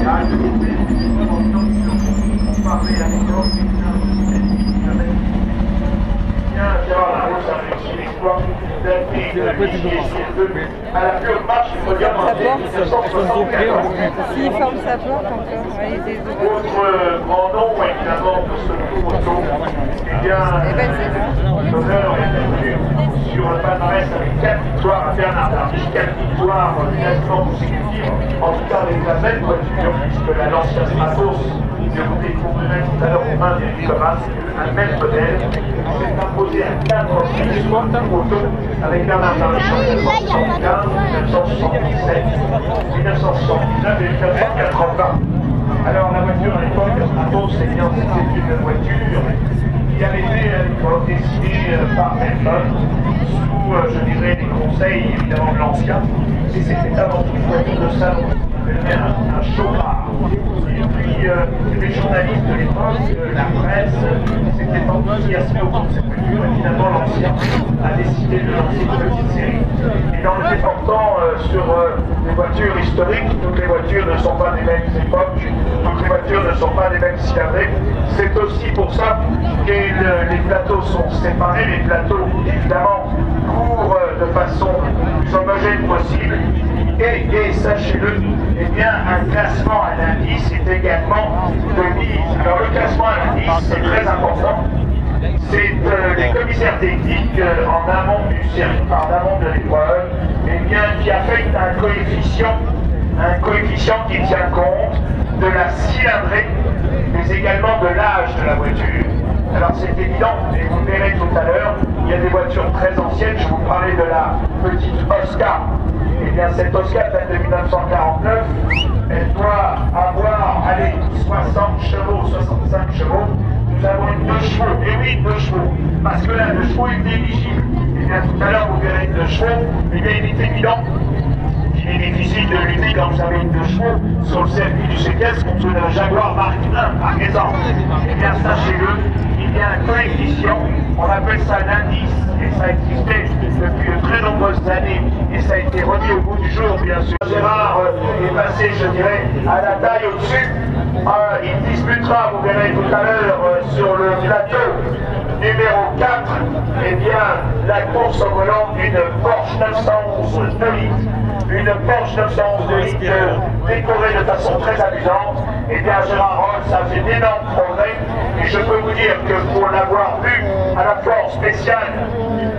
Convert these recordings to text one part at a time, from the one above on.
À la pure marche du podium en 1974. S'il ferme sa porte encore, allez-y. Autre grand nom, évidemment, de ce tour auto, eh bien, l'honneur est venu sur le palmarès avec 4 victoires à Bernard Darby, 4 victoires nettement consécutives, en tout cas avec la même voiture, puisque la Lancia Stratos, que vous découvrirez tout à l'heure aux mains d'Éric Thomas, un même modèle, s'est imposé à 4 reprises sur un tour auto avec Bernard Darby en 1975, 1977, 1979 et 1980. Alors la voiture à l'époque, Stratos, c'est bien, c'était une voiture qui avait été dessinée par Melton sous, je dirais, les conseils évidemment de l'ancien. Et c'était avant tout une voiture de salon, un show rare. Et puis les journalistes de l'époque, la presse, s'étaient enthousiasmés autour de cette voiture. Et finalement l'ancien a décidé de lancer une petite série. Et en le déportant sur des voitures historiques, toutes les voitures ne sont pas des mêmes époques, toutes les voitures ne sont pas des mêmes cylindrées. C'est aussi pour ça que les plateaux sont séparés, les plateaux évidemment courent de façon plus homogène possible. Et sachez-le, eh bien, un classement à l'indice est également de mise. Alors le classement à l'indice, c'est très important. C'est les commissaires techniques en amont du circuit, en amont de l'épreuve, eh bien, qui affectent un coefficient qui tient compte de la cylindrée, mais également de l'âge de la voiture. Alors c'est évident, et vous le verrez tout à l'heure, il y a des voitures très anciennes, je vous parlais de la petite Oscar. Eh bien cette Oscar date de 1949, elle doit avoir, allez, 60 chevaux, 65 chevaux. Nous avons une 2 chevaux, et oui, 2 chevaux, parce que là, 2 chevaux est éligible. Eh bien tout à l'heure, vous verrez une 2 chevaux, eh bien il est évident qu'il est difficile de lutter quand vous avez une 2 chevaux sur le circuit du CTS contre une Jaguar Mark 1, par exemple. Eh bien sachez-le, il y a un coefficient, on appelle ça l'indice, et ça existait depuis de très nombreuses années, et ça a été remis au bout du jour, bien sûr. Gérard est passé, je dirais, à la taille au-dessus. Il disputera, vous verrez tout à l'heure, sur le plateau numéro 4, eh bien, la course au volant d'une Porsche 911 2 litres. Une Porsche 911 2 litres décorée de façon très amusante. Eh bien, Gérard Rolls a fait d'énormes progrès. Et je peux vous dire que pour l'avoir vu à la fois en spécial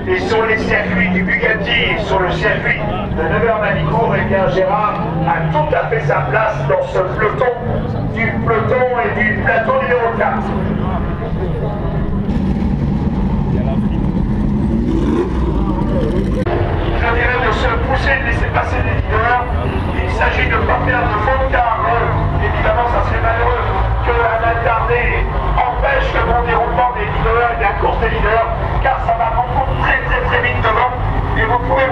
et sur les circuits du Bugatti et sur le circuit de Nevers-Manicourt, eh bien, Gérard a tout à fait sa place dans ce peloton et du plateau numéro 4. Je dirais de se pousser, de laisser passer les leaders. Il s'agit de ne pas faire de faute car évidemment ça serait malheureux qu'un attardé empêche le bon déroulement des leaders et de la course des leaders car ça va beaucoup très vite devant et vous pouvez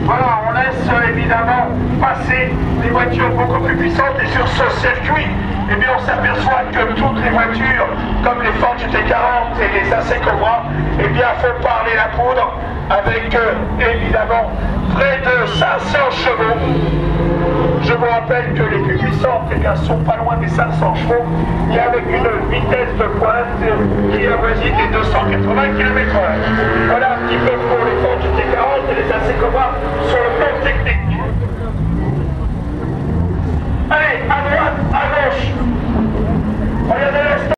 voilà, on laisse évidemment passer des voitures beaucoup plus puissantes et sur ce circuit, eh bien, on s'aperçoit que toutes les voitures, comme les Ford GT40 et les AC Cobra, eh bien, font parler la poudre avec évidemment près de 500 chevaux. Je vous rappelle que les plus puissantes eh bien, sont pas loin des 500 chevaux et avec une vitesse de pointe qui avoisine les 280 km/h. Voilà un petit peu pour les Ford GT40 et les AC Cobra